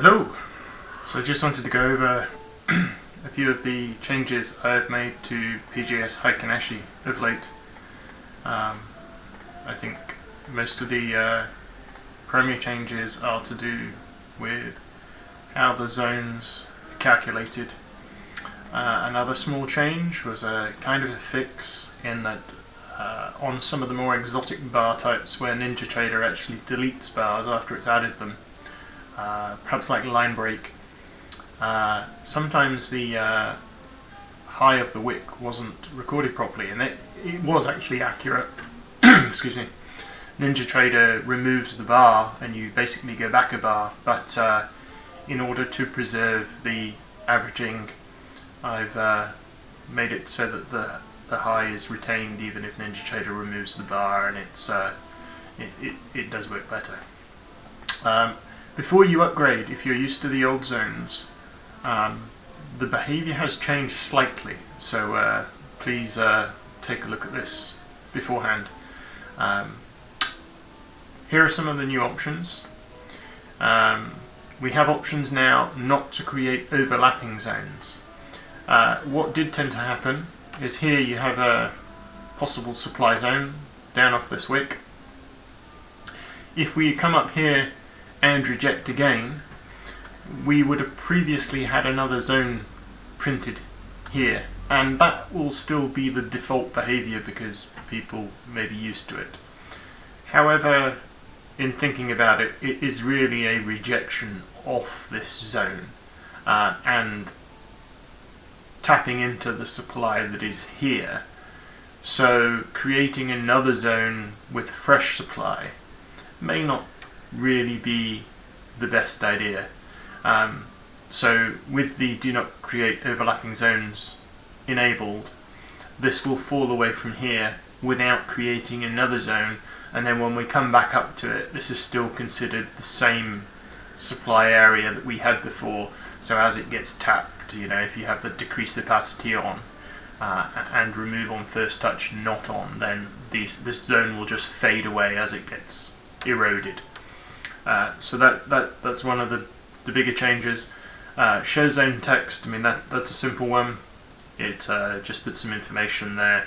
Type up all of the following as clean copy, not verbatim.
Hello! So I just wanted to go over a few of the changes I've made to pjsHeikenAshi of late. I think most of the primary changes are to do with how the zones are calculated. Another small change was a kind of a fix in that on some of the more exotic bar types where Ninjatrader actually deletes bars after it's added them, perhaps like line break, sometimes the high of the wick wasn't recorded properly, and it was actually accurate. Excuse me. Ninjatrader removes the bar and you basically go back a bar, but in order to preserve the averaging, I've made it so that the high is retained even if Ninjatrader removes the bar, and it does work better. Before you upgrade, if you're used to the old zones, the behavior has changed slightly, so please take a look at this beforehand. Here are some of the new options. We have options now not to create overlapping zones. What did tend to happen is here you have a possible supply zone down off this wick. If we come up here and reject again, we would have previously had another zone printed here, and that will still be the default behavior because people may be used to it. However, in thinking about it, it is really a rejection of this zone and tapping into the supply that is here. So creating another zone with fresh supply may not really be the best idea. So with the do not create overlapping zones enabled, this will fall away from here without creating another zone, and then when we come back up to it, this is still considered the same supply area that we had before. So as it gets tapped, if you have the decreased opacity on and remove on first touch not on, then this zone will just fade away as it gets eroded. So that's one of the bigger changes. Show zone text, that's a simple one. It just puts some information there.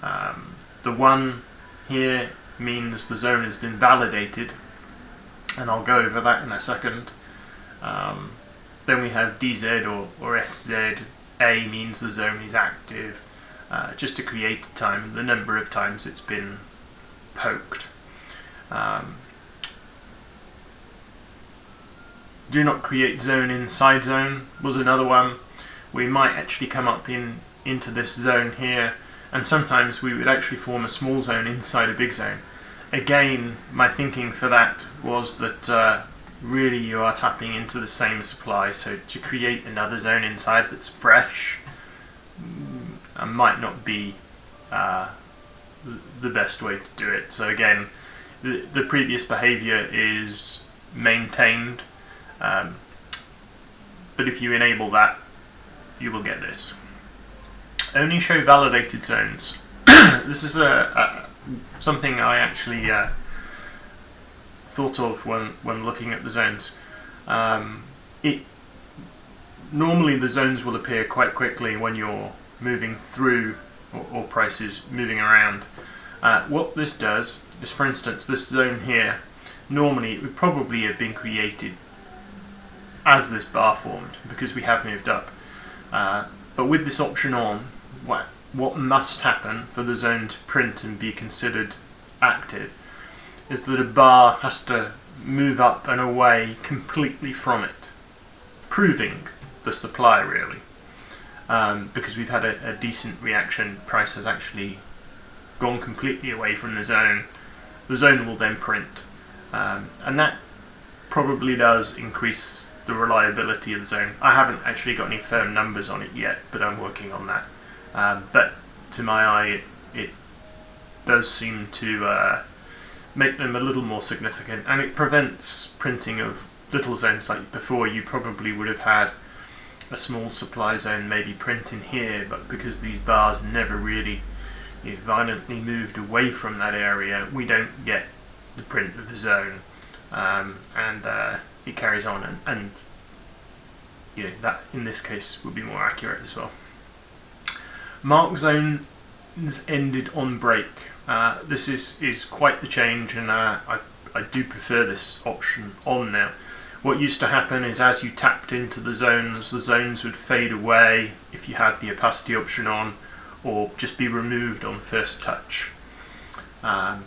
The 1 here means the zone has been validated, and I'll go over that in a second. Then we have DZ or SZ. A means the zone is active, just to create a time, the number of times it's been poked. Do not create zone inside zone was another one. We might actually come up into this zone here, and sometimes we would actually form a small zone inside a big zone. Again, my thinking for that was that really you are tapping into the same supply, so to create another zone inside that's fresh might not be the best way to do it. So again, the previous behavior is maintained, but if you enable that, you will get this. Only show validated zones. This is something I actually thought of when looking at the zones. Normally the zones will appear quite quickly when you're moving through or prices moving around. What this does is, for instance, this zone here, normally it would probably have been created as this bar formed because we have moved up. But with this option on, what must happen for the zone to print and be considered active is that a bar has to move up and away completely from it, proving the supply really. Because we've had a decent reaction, price has actually gone completely away from the zone will then print. And that probably does increase the reliability of the zone. I haven't actually got any firm numbers on it yet, but I'm working on that. But to my eye, it does seem to make them a little more significant, and it prevents printing of little zones. Like before, you probably would have had a small supply zone maybe print in here, but because these bars never really violently moved away from that area, we don't get the print of the zone. it carries on, and you know, that in this case would be more accurate as well. Mark zones ended on break. This is quite the change, and I do prefer this option on now. What used to happen is as you tapped into the zones would fade away if you had the opacity option on, or just be removed on first touch. That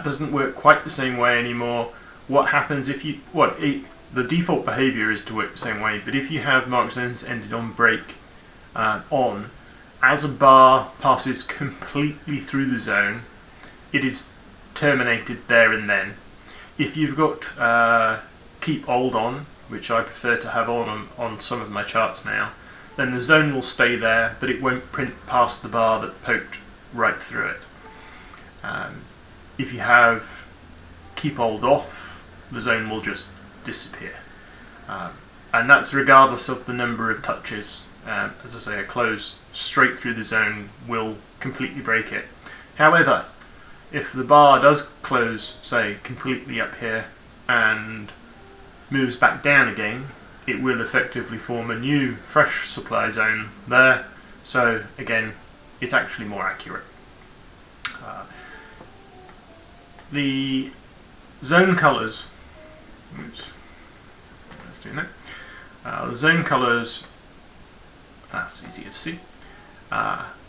doesn't work quite the same way anymore. What happens if you, the default behavior is to work the same way, but if you have mark zones ended on break on, as a bar passes completely through the zone, it is terminated there and then. If you've got keep old on, which I prefer to have on some of my charts now, then the zone will stay there, but it won't print past the bar that poked right through it. If you have keep old off, the zone will just disappear. And that's regardless of the number of touches. As I say, a close straight through the zone will completely break it. However, if the bar does close, say, completely up here and moves back down again, it will effectively form a new fresh supply zone there. So again, it's actually more accurate. The zone colours, oops, let's do that. The zone colours, that's easier to see.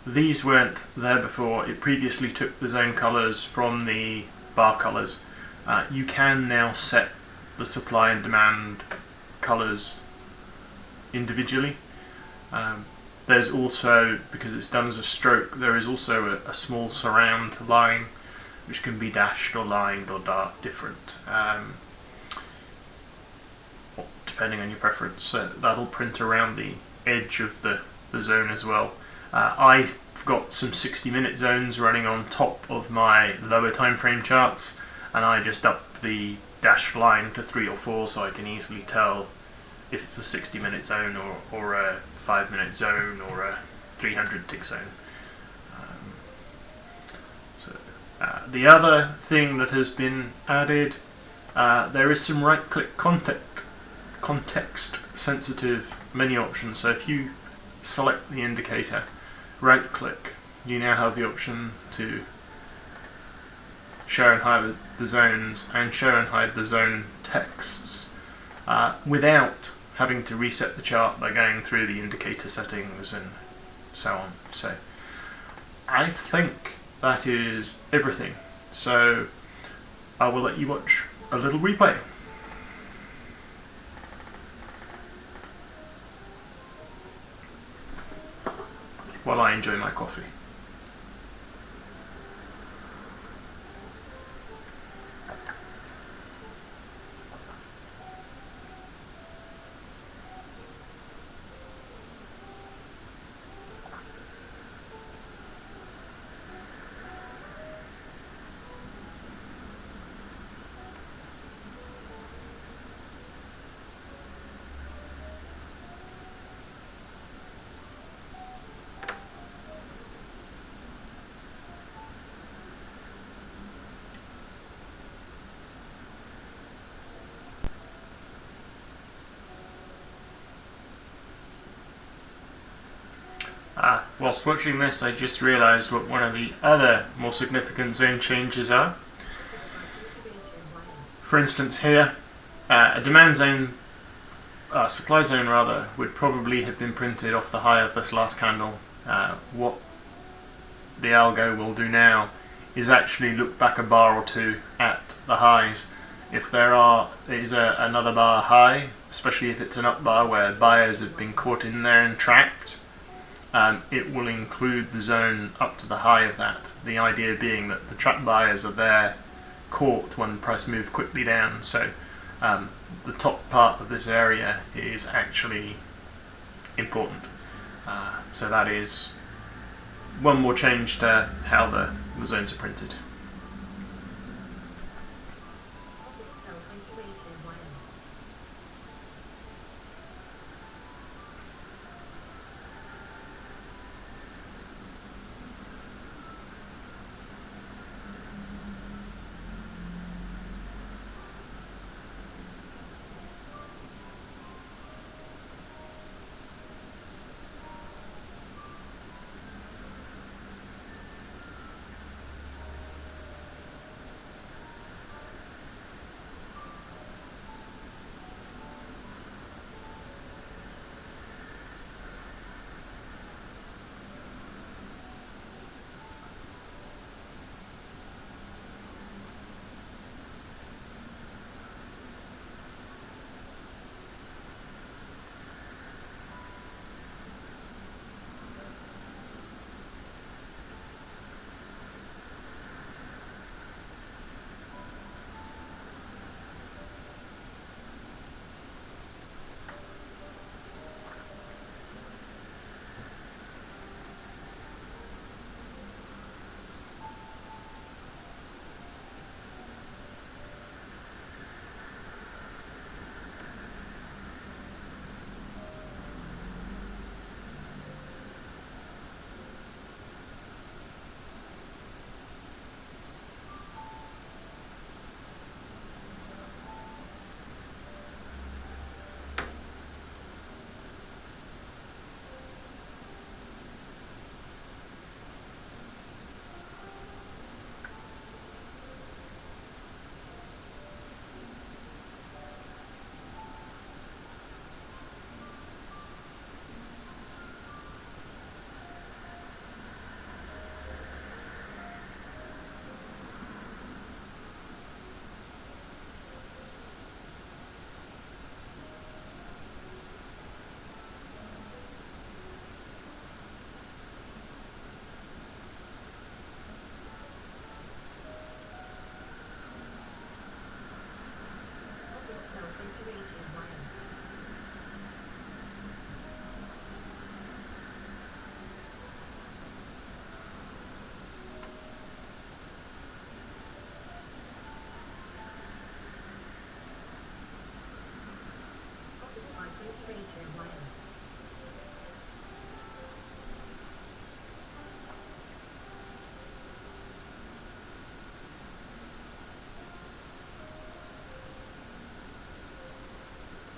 These weren't there before. It previously took the zone colours from the bar colours. You can now set the supply and demand colours individually. There's also, because it's done as a stroke, there is also a small surround line which can be dashed or lined or different, depending on your preference. That'll print around the edge of the zone as well. I've got some 60-minute zones running on top of my lower time frame charts, and I just up the dashed line to 3 or 4 so I can easily tell if it's a 60-minute zone or a 5-minute zone or a 300-tick zone. The other thing that has been added, there is some right-click context-sensitive menu options. So if you select the indicator, right-click, you now have the option to show and hide the zones and show and hide the zone texts without having to reset the chart by going through the indicator settings and so on. So I think that is everything. So I will let you watch a little replay. While I enjoy my coffee. Whilst watching this, I just realised what one of the other more significant zone changes are. For instance here, a demand zone, supply zone rather, would probably have been printed off the high of this last candle. What the algo will do now is actually look back a bar or two at the highs. If there is another bar high, especially if it's an up bar where buyers have been caught in there and trapped, it will include the zone up to the high of that. The idea being that the trap buyers are there caught when the price moved quickly down. So the top part of this area is actually important. So that is one more change to how the zones are printed.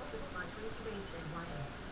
Possible by 20 range and wire.